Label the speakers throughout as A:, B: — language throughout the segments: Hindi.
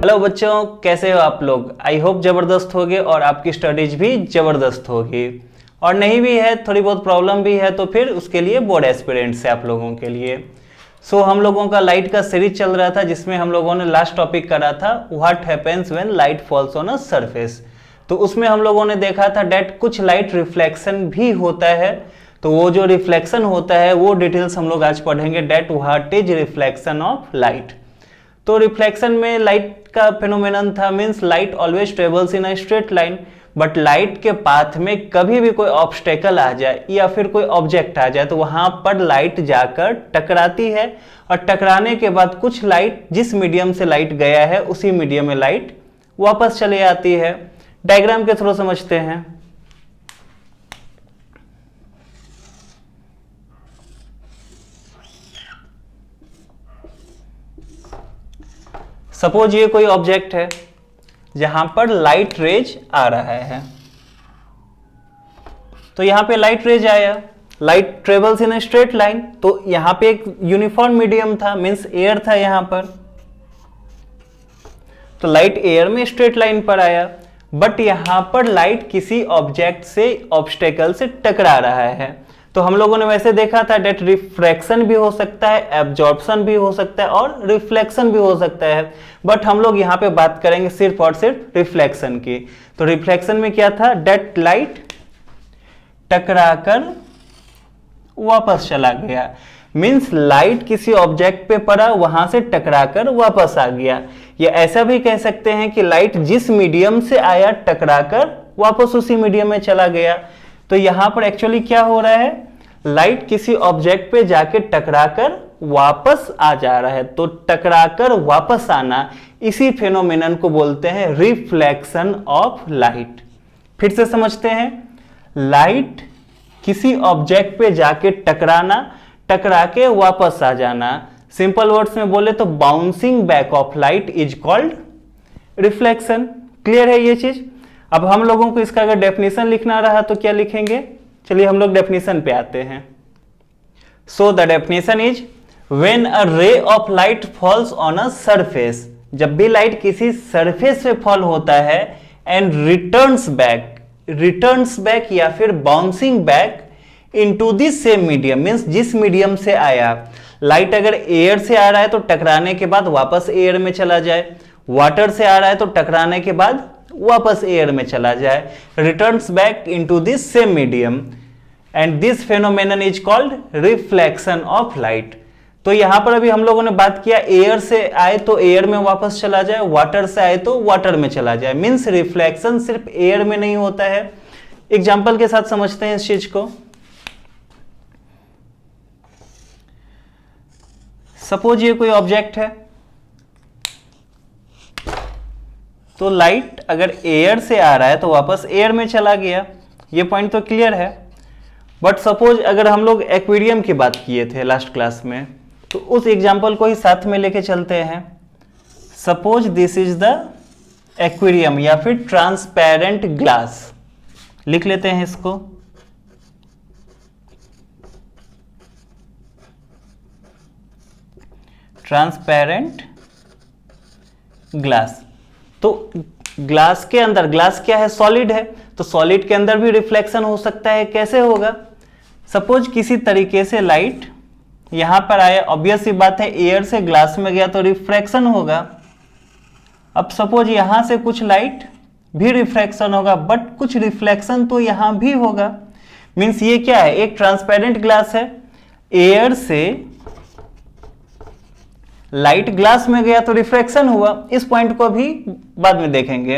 A: हेलो बच्चों, कैसे हो आप लोग। आई होप जबरदस्त होगे और आपकी स्टडीज भी जबरदस्त होगी। और नहीं भी है, थोड़ी बहुत प्रॉब्लम भी है, तो फिर उसके लिए बोर्ड एस्पिरेंट्स है आप लोगों के लिए। हम लोगों का लाइट का सीरीज चल रहा था, जिसमें हम लोगों ने लास्ट टॉपिक करा था what happens when light falls on a surface. तो उसमें हम लोगों ने देखा था डेट कुछ लाइट रिफ्लेक्शन भी होता है। तो वो जो रिफ्लेक्शन होता है वो डिटेल्स हम लोग आज पढ़ेंगे, that what is reflection of light. तो रिफ्लेक्शन में लाइट का फेनोमेनन था, means light always travels in a straight line, but light के पाथ में कभी भी कोई ऑब्स्टेकल आ जाए या फिर कोई ऑब्जेक्ट आ जाए तो वहां पर लाइट जाकर टकराती है, और टकराने के बाद कुछ लाइट, जिस मीडियम से लाइट गया है उसी मीडियम में लाइट वापस चले आती है। डायग्राम के थ्रू समझते हैं। सपोज ये कोई ऑब्जेक्ट है जहां पर लाइट रेज आ रहा है, तो यहां पे लाइट रेज आया, light travels in a straight line, तो यहां पे एक यूनिफॉर्म मीडियम था, मींस एयर था यहां पर, तो लाइट एयर में स्ट्रेट लाइन पर आया। बट यहां पर लाइट किसी ऑब्जेक्ट से, ऑब्स्टेकल से टकरा रहा है। तो हम लोगों ने वैसे देखा था डेट रिफ्रैक्शन भी हो सकता है, एब्जॉर्प्शन भी हो सकता है और रिफ्लेक्शन भी हो सकता है, बट हम लोग यहाँ पे बात करेंगे सिर्फ और सिर्फ रिफ्लेक्शन की। तो रिफ्लेक्शन में क्या था, डेट लाइट टकराकर वापस चला गया, मींस लाइट किसी ऑब्जेक्ट पे पड़ा, वहां से टकराकर वापस आ गया। या ऐसा भी कह सकते हैं कि लाइट जिस मीडियम से आया टकराकर वापस उसी मीडियम में चला गया। तो यहां पर एक्चुअली क्या हो रहा है, लाइट किसी ऑब्जेक्ट पे जाके टकराकर वापस आ जा रहा है। तो टकराकर वापस आना, इसी फेनोमेनन को बोलते हैं रिफ्लेक्शन ऑफ लाइट। फिर से समझते हैं, लाइट किसी ऑब्जेक्ट पे जाके टकराना, टकरा के वापस आ जाना। सिंपल वर्ड्स में बोले तो bouncing back of light is called reflection. Clear है ये चीज। अब हम लोगों को इसका अगर डेफिनेशन लिखना रहा तो क्या लिखेंगे, चलिए हम लोग डेफिनेशन पे आते हैं। So the definition is when a ray of light falls on a surface, जब भी लाइट किसी सरफेस पे फॉल होता है, एंड रिटर्न्स बैक या फिर bouncing back into the same medium, means जिस मीडियम से आया। लाइट अगर एयर से आ रहा है तो टकराने के बाद वापस एयर में चला जाए, वाटर से आ रहा है तो टकराने के बाद वापस एयर में चला जाए, returns back into this same medium, and this phenomenon is called reflection of light. तो यहां पर अभी हम लोगों ने बात किया, एयर से आए तो एयर में वापस चला जाए, वाटर से आए तो वाटर में चला जाए, मींस रिफ्लेक्शन सिर्फ एयर में नहीं होता है। एग्जाम्पल के साथ समझते हैं इस चीज को। सपोज ये कोई ऑब्जेक्ट है, तो लाइट अगर एयर से आ रहा है तो वापस एयर में चला गया, ये पॉइंट तो क्लियर है। बट सपोज अगर हम लोग एक्वेरियम की बात किए थे लास्ट क्लास में, तो उस एग्जांपल को ही साथ में लेके चलते हैं। Suppose this is the aquarium या फिर ट्रांसपेरेंट ग्लास, लिख लेते हैं इसको। ट्रांसपेरेंट ग्लास, तो ग्लास के अंदर, ग्लास क्या है, सॉलिड है, तो सॉलिड के अंदर भी रिफ्लेक्शन हो सकता है। कैसे होगा, सपोज किसी तरीके से लाइट यहां पर आया, ऑब्वियस सी बात है एयर से ग्लास में गया तो रिफ्रैक्शन होगा। अब सपोज यहां से कुछ लाइट भी रिफ्रैक्शन होगा, बट कुछ रिफ्लेक्शन तो यहां भी होगा। मींस ये क्या है, एक ट्रांसपेरेंट ग्लास है, एयर से लाइट ग्लास में गया तो रिफ्रैक्शन हुआ, इस पॉइंट को भी बाद में देखेंगे।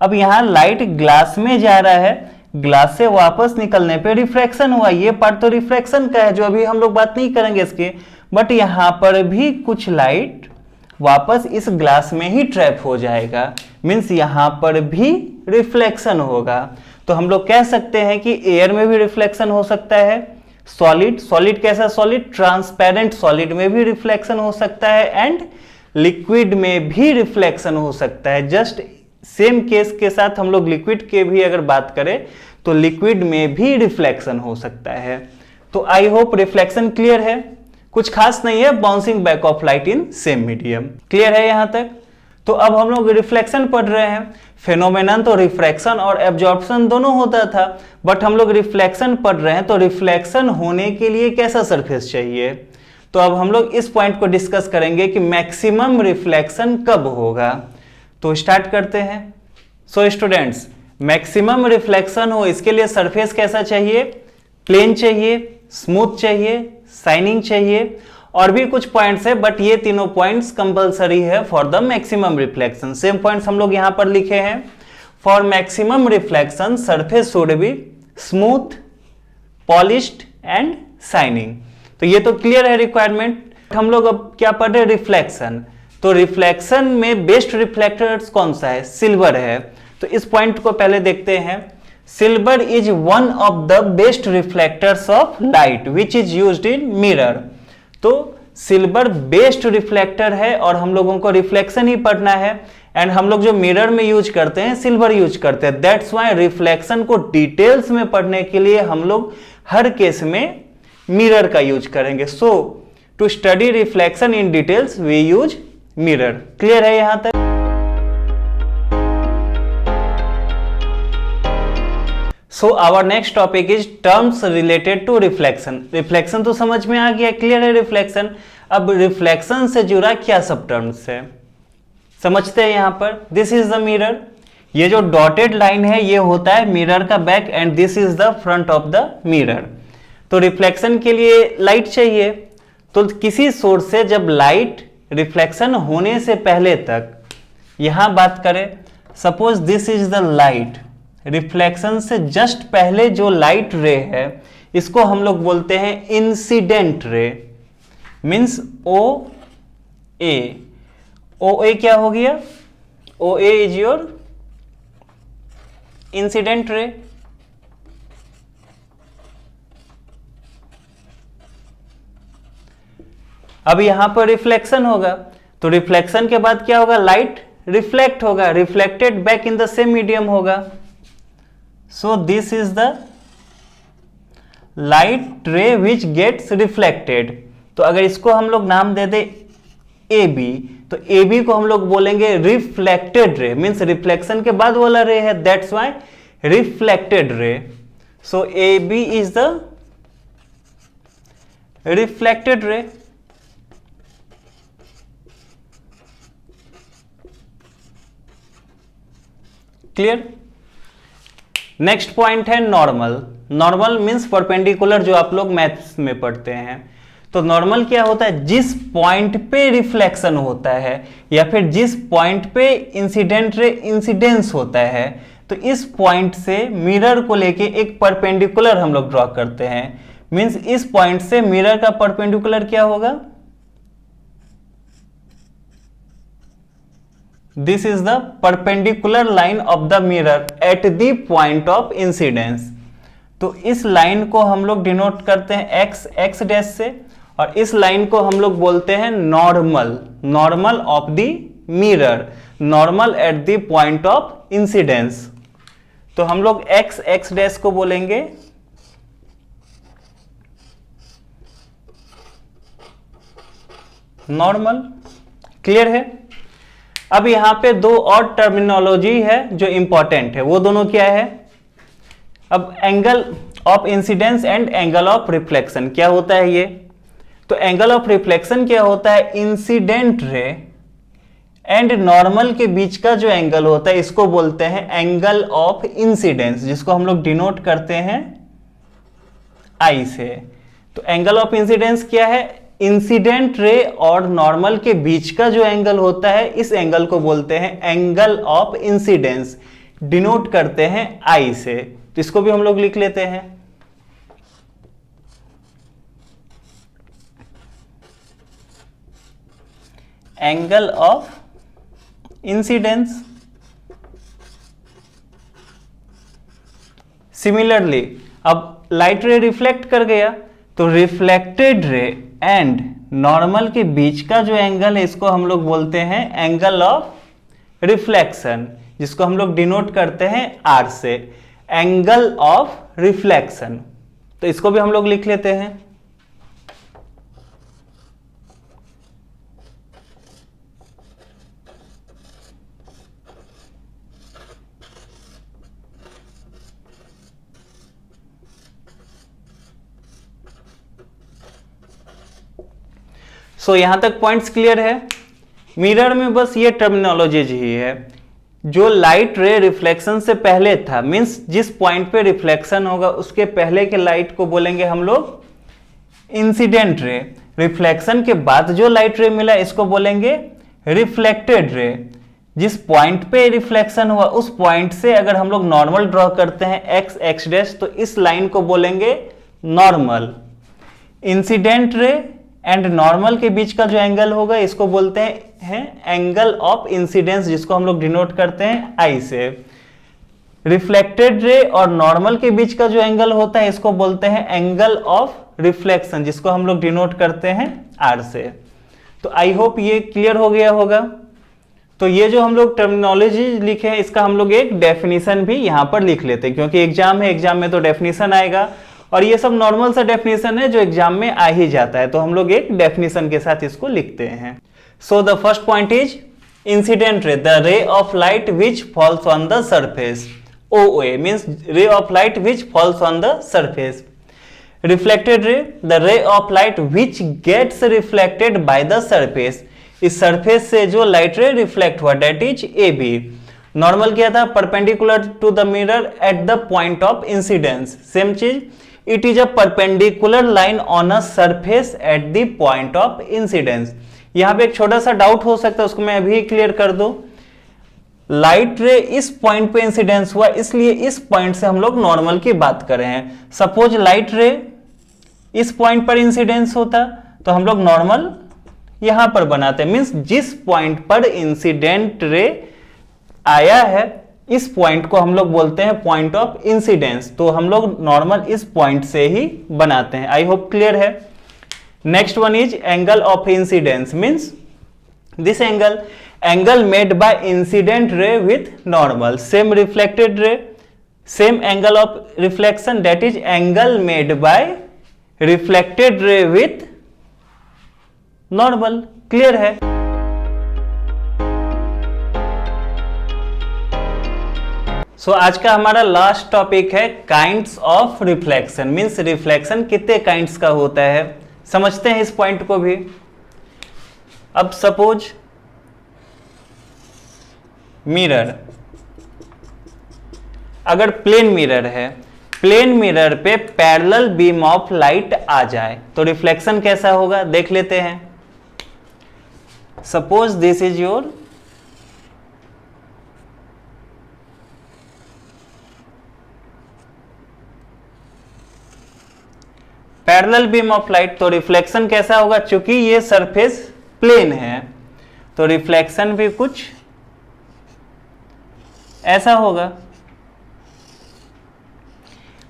A: अब यहां लाइट ग्लास में जा रहा है, ग्लास से वापस निकलने पे रिफ्रैक्शन हुआ, ये पार्ट तो रिफ्रैक्शन का है जो अभी हम लोग बात नहीं करेंगे इसके। बट यहां पर भी कुछ लाइट वापस इस ग्लास में ही ट्रैप हो जाएगा, मींस यहां पर भी रिफ्लेक्शन होगा। तो हम लोग कह सकते हैं कि एयर में भी रिफ्लेक्शन हो सकता है, सॉलिड कैसा सॉलिड, ट्रांसपेरेंट सॉलिड में भी रिफ्लेक्शन हो सकता है, एंड लिक्विड में भी रिफ्लेक्शन हो सकता है। जस्ट सेम केस के साथ हम लोग लिक्विड के भी अगर बात करें तो लिक्विड में भी रिफ्लेक्शन हो सकता है। तो आई होप रिफ्लेक्शन क्लियर है, कुछ खास नहीं है, bouncing back of light in same medium. Clear है यहां तक। तो अब हम लोग रिफ्लेक्शन पढ़ रहे हैं। फेनोमेनन तो रिफ्रैक्शन और एब्जॉर्प्शन दोनों होता था, बट हम लोग रिफ्लेक्शन पढ़ रहे हैं, तो रिफ्लेक्शन होने के लिए कैसा सरफेस चाहिए। तो अब हम लोग इस पॉइंट को डिस्कस करेंगे कि मैक्सिमम रिफ्लेक्शन कब होगा। तो स्टार्ट करते हैं। सो स्टूडेंट्स, मैक्सिमम रिफ्लेक्शन हो इसके लिए सरफेस कैसा चाहिए, प्लेन चाहिए, स्मूथ चाहिए, शाइनिंग चाहिए, और भी कुछ पॉइंट्स है, बट ये तीनों पॉइंट्स कंपलसरी है for the maximum reflection. Same points हम लोग यहां पर लिखे हैं। For maximum reflection surface should be smooth, polished and shining. तो ये तो क्लियर है रिक्वायरमेंट। हम लोग अब क्या पढ़ रहे हैं, रिफ्लेक्शन। तो रिफ्लेक्शन में बेस्ट रिफ्लेक्टर्स कौन सा है, सिल्वर है। तो इस पॉइंट को पहले देखते हैं। Silver is one of the best reflectors of light which is used in mirror. तो सिल्वर बेस्ट रिफ्लेक्टर है और हम लोगों को रिफ्लेक्शन ही पढ़ना है, एंड हम लोग जो मिरर में यूज करते हैं सिल्वर यूज करते हैं। दैट्स व्हाई रिफ्लेक्शन को डिटेल्स में पढ़ने के लिए हम लोग हर केस में मिरर का यूज करेंगे। So to study reflection in details we use mirror. Clear है यहां तक। So our next topic is terms related to reflection. Reflection तो समझ में आ गया, क्लियर है रिफ्लेक्शन। अब रिफ्लेक्शन से जुड़ा क्या सब टर्म्स है समझते हैं यहां पर। दिस इज द मिरर, ये जो डॉटेड लाइन है ये होता है मिरर का back, and this is the front of the mirror. तो रिफ्लेक्शन के लिए लाइट चाहिए, तो किसी सोर्स से जब लाइट रिफ्लेक्शन होने से पहले तक, यहां बात करें, suppose this is the light, reflection से जस्ट पहले जो लाइट रे है इसको हम लोग बोलते हैं इंसिडेंट रे, मींस ओ ए क्या हो गया, ओ ए इज योर इंसिडेंट रे। अब यहां पर रिफ्लेक्शन होगा, तो रिफ्लेक्शन के बाद क्या होगा, लाइट रिफ्लेक्ट होगा, reflected back in the same medium होगा। So this is the light ray which gets reflected। तो अगर इसको हम लोग नाम दे दे AB, तो AB को हम लोग बोलेंगे रिफ्लेक्टेड रे, मीन्स रिफ्लेक्शन के बाद वाला रे है, that's why reflected ray. So AB is the reflected ray. Clear. Next point है नॉर्मल। नॉर्मल मींस परपेंडिकुलर, जो आप लोग मैथ्स में पढ़ते हैं। तो नॉर्मल क्या होता है, जिस पॉइंट पे रिफ्लेक्शन होता है या फिर जिस पॉइंट पे इंसिडेंट रे इंसिडेंस होता है, तो इस पॉइंट से मिरर को लेके एक परपेंडिकुलर हम लोग ड्रॉ करते हैं। मींस इस पॉइंट से मिरर का परपेंडिकुलर क्या होगा, this is the perpendicular line of the mirror at the point of incidence. तो इस लाइन को हम लोग डिनोट करते हैं एक्स डैश से, और इस लाइन को हम लोग बोलते हैं normal, normal of the mirror, normal at the point of incidence. तो हम लोग एक्स डैश को बोलेंगे नॉर्मल। क्लियर है। अब यहां पे दो और टर्मिनोलॉजी है जो इंपॉर्टेंट है, वो दोनों क्या है, अब angle of incidence and angle of reflection क्या होता है ये। तो एंगल ऑफ रिफ्लेक्शन क्या होता है, इंसिडेंट रे एंड नॉर्मल के बीच का जो एंगल होता है इसको बोलते हैं एंगल ऑफ इंसिडेंस, जिसको हम लोग डिनोट करते हैं आई से। तो एंगल ऑफ इंसिडेंस क्या है, इंसिडेंट रे और नॉर्मल के बीच का जो एंगल होता है इस एंगल को बोलते हैं एंगल ऑफ इंसिडेंस, डिनोट करते हैं आई से। तो इसको भी हम लोग लिख लेते हैं एंगल ऑफ इंसिडेंस। सिमिलरली अब लाइट रे रिफ्लेक्ट कर गया, तो रिफ्लेक्टेड रे एंड नॉर्मल के बीच का जो एंगल है इसको हम लोग बोलते हैं एंगल ऑफ रिफ्लेक्शन, जिसको हम लोग डिनोट करते हैं आर से, एंगल ऑफ रिफ्लेक्शन। तो इसको भी हम लोग लिख लेते हैं सो यहां तक पॉइंट्स क्लियर है। मिरर में बस ये टर्मिनोलॉजी ही है, जो लाइट रे रिफ्लेक्शन से पहले था, मींस जिस पॉइंट पे रिफ्लेक्शन होगा उसके पहले के लाइट को बोलेंगे हम लोग इंसिडेंट रे। रिफ्लेक्शन के बाद जो लाइट रे मिला इसको बोलेंगे रिफ्लेक्टेड रे। जिस पॉइंट पे रिफ्लेक्शन हुआ उस पॉइंट से अगर हम लोग नॉर्मल ड्रॉ करते हैं एक्स एक्स डैश, तो इस लाइन को बोलेंगे normal. Incident ray and normal के बीच का जो एंगल होगा इसको बोलते हैं एंगल ऑफ इंसिडेंस, जिसको हम लोग डिनोट करते हैं आई से। रिफ्लेक्टेड रे और नॉर्मल के बीच का जो एंगल होता है इसको बोलते हैं एंगल ऑफ रिफ्लेक्शन, जिसको हम लोग डिनोट करते हैं आर से। तो आई होप ये क्लियर हो गया होगा। तो ये जो हम लोग टर्मिनोलॉजी लिखे हैं इसका हम लोग एक डेफिनेशन भी यहां पर लिख लेते हैं, क्योंकि एग्जाम है, एग्जाम में तो डेफिनेशन आएगा और ये सब नॉर्मल सा डेफिनेशन है जो एग्जाम में आ ही जाता है, तो हम लोग एक डेफिनेशन के साथ इसको लिखते हैं। So the first point is incident ray, the ray of light which falls on the surface. OA means ray of light which falls on the surface. Reflected ray, the ray of light which gets reflected by the surface. इस सरफेस से जो लाइट रे रिफ्लेक्ट हुआ डेट इज AB। नॉर्मल क्या था, perpendicular to the mirror at the point of incidence. Same चीज, it is a perpendicular line on a surface at the point of incidence. यहां पे एक छोटा सा डाउट हो सकता है, उसको मैं अभी क्लियर कर दूं। लाइट रे इस पॉइंट पे इंसिडेंस हुआ, इसलिए इस पॉइंट से हम लोग नॉर्मल की बात कर रहे हैं। सपोज लाइट रे इस पॉइंट पर इंसिडेंस होता तो हम लोग नॉर्मल यहां पर बनाते, मींस जिस पॉइंट पर इंसिडेंट रे आया है इस पॉइंट को हम लोग बोलते हैं पॉइंट ऑफ इंसिडेंस, तो हम लोग नॉर्मल इस पॉइंट से ही बनाते हैं। आई होप क्लियर है। Next one is angle of incidence, means this angle made by incident ray with normal, same reflected ray, same angle of reflection, that is angle made by reflected ray with normal। clear है। सो आज का हमारा लास्ट टॉपिक है kinds of reflection, means reflection कितने काइंड्स का होता है, समझते हैं इस पॉइंट को भी। अब सपोज मिरर, अगर प्लेन मिरर है, प्लेन मिरर पे पैरेलल बीम ऑफ लाइट आ जाए तो रिफ्लेक्शन कैसा होगा देख लेते हैं। Suppose this is your parallel beam of light, तो रिफ्लेक्शन कैसा होगा, चूंकि ये सरफेस प्लेन है तो रिफ्लेक्शन भी कुछ ऐसा होगा।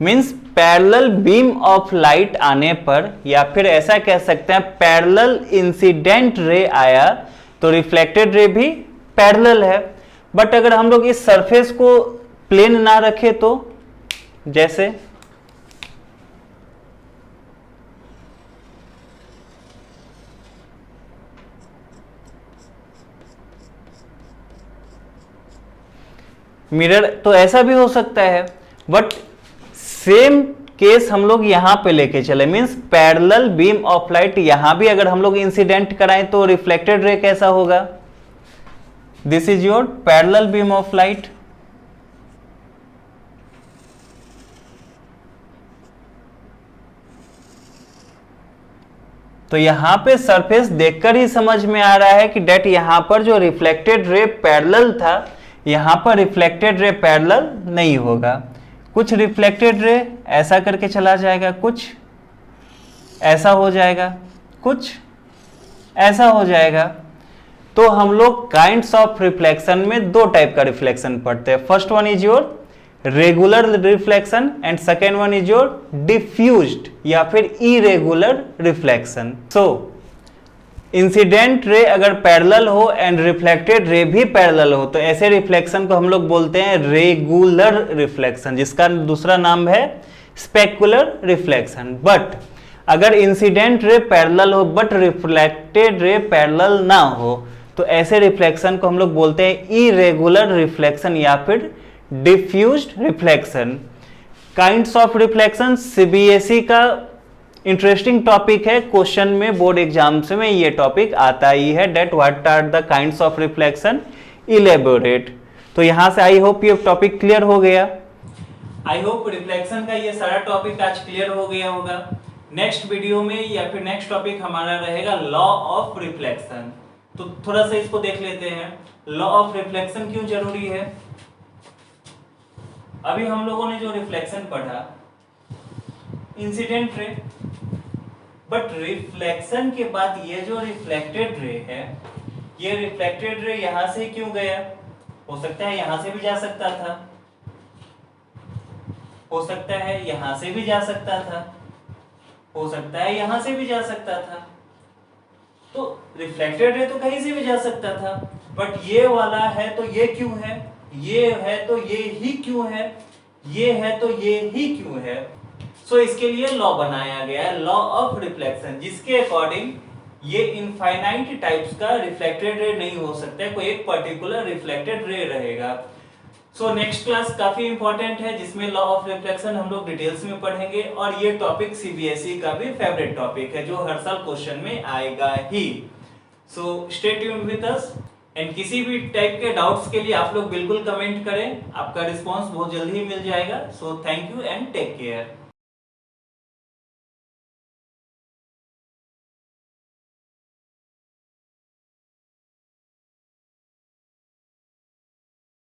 A: Means parallel beam of light आने पर, या फिर ऐसा कह सकते हैं पैरेलल इंसिडेंट रे आया तो रिफ्लेक्टेड रे भी पैरेलल है। बट अगर हम लोग इस सरफेस को प्लेन ना रखे तो, जैसे मिरर, तो ऐसा भी हो सकता है। बट सेम केस हम लोग यहां पे लेके चले, means parallel beam of light यहां भी अगर हम लोग इंसिडेंट कराएं तो रिफ्लेक्टेड रे कैसा होगा। This is your parallel beam of light, तो यहां पे सरफेस देखकर ही समझ में आ रहा है कि डेट यहां पर जो रिफ्लेक्टेड रे पैरेलल था, यहां पर रिफ्लेक्टेड रे पैरेलल नहीं होगा। कुछ रिफ्लेक्टेड रे ऐसा करके चला जाएगा, कुछ ऐसा हो जाएगा, कुछ ऐसा हो जाएगा। तो हम लोग काइंड्स ऑफ रिफ्लेक्शन में दो टाइप का रिफ्लेक्शन पढ़ते हैं। First one is your regular reflection and second one is your diffused या फिर इरेगुलर रिफ्लेक्शन। सो इंसिडेंट रे अगर पैरेलल हो एंड रिफ्लेक्टेड रे भी पैरेलल हो तो ऐसे रिफ्लेक्शन को हम लोग बोलते हैं रेगुलर रिफ्लेक्शन, जिसका दूसरा नाम है स्पेकुलर रिफ्लेक्शन। बट अगर इंसिडेंट रे पैरेलल हो बट रिफ्लेक्टेड रे पैरेलल ना हो तो ऐसे रिफ्लेक्शन को हम लोग बोलते हैं इरेगुलर रिफ्लेक्शन या फिर diffused reflection. Kinds of reflection, CBSE का इंटरेस्टिंग टॉपिक है, क्वेश्चन में बोर्ड एग्जाम्स में ये टॉपिक आता ही है, that what are the kinds of reflection, elaborate. तो यहां से आई होप ये टॉपिक क्लियर हो गया। आई होप रिफ्लेक्शन का ये सारा टॉपिक आज क्लियर हो गया होगा। नेक्स्ट वीडियो में या फिर नेक्स्ट टॉपिक हमारा रहेगा लॉ ऑफ रिफ्लेक्शन। तो थोड़ा सा इसको देख लेते हैं, लॉ ऑफ रिफ्लेक्शन क्यों जरूरी है। अभी हम लोगों ने जो रिफ्लेक्शन पढ़ा, इंसिडेंट रे, बट रिफ्लेक्शन के बाद ये जो रिफ्लेक्टेड रे है, ये रिफ्लेक्टेड रे यहां से क्यों गया। हो सकता है यहां से भी जा सकता था, हो सकता है यहां से भी जा सकता था, हो सकता है यहां से भी जा सकता था। तो रिफ्लेक्टेड रे तो कहीं से भी जा सकता था, बट ये वाला है तो ये क्यों है, ये है तो ये ही क्यों है, ये है तो ये ही क्यों है। सो इसके लिए लॉ बनाया गया है, लॉ ऑफ रिफ्लेक्शन, जिसके अकॉर्डिंग ये इनफाइनाइट टाइप्स का रिफ्लेक्टेड रे नहीं हो सकता है, कोई एक पर्टिकुलर रिफ्लेक्टेड रे रहेगा। सो नेक्स्ट क्लास काफी इंपॉर्टेंट है, जिसमें लॉ ऑफ रिफ्लेक्शन हम लोग डिटेल्स में पढ़ेंगे, और ये टॉपिक सीबीएसई का भी फेवरेट टॉपिक है, जो हर साल क्वेश्चन में आएगा ही। So stay tuned with us, and किसी भी टाइप के डाउट्स के लिए आप लोग बिल्कुल कमेंट करें, आपका रिस्पांस बहुत जल्दी ही मिल जाएगा। So thank you and take care.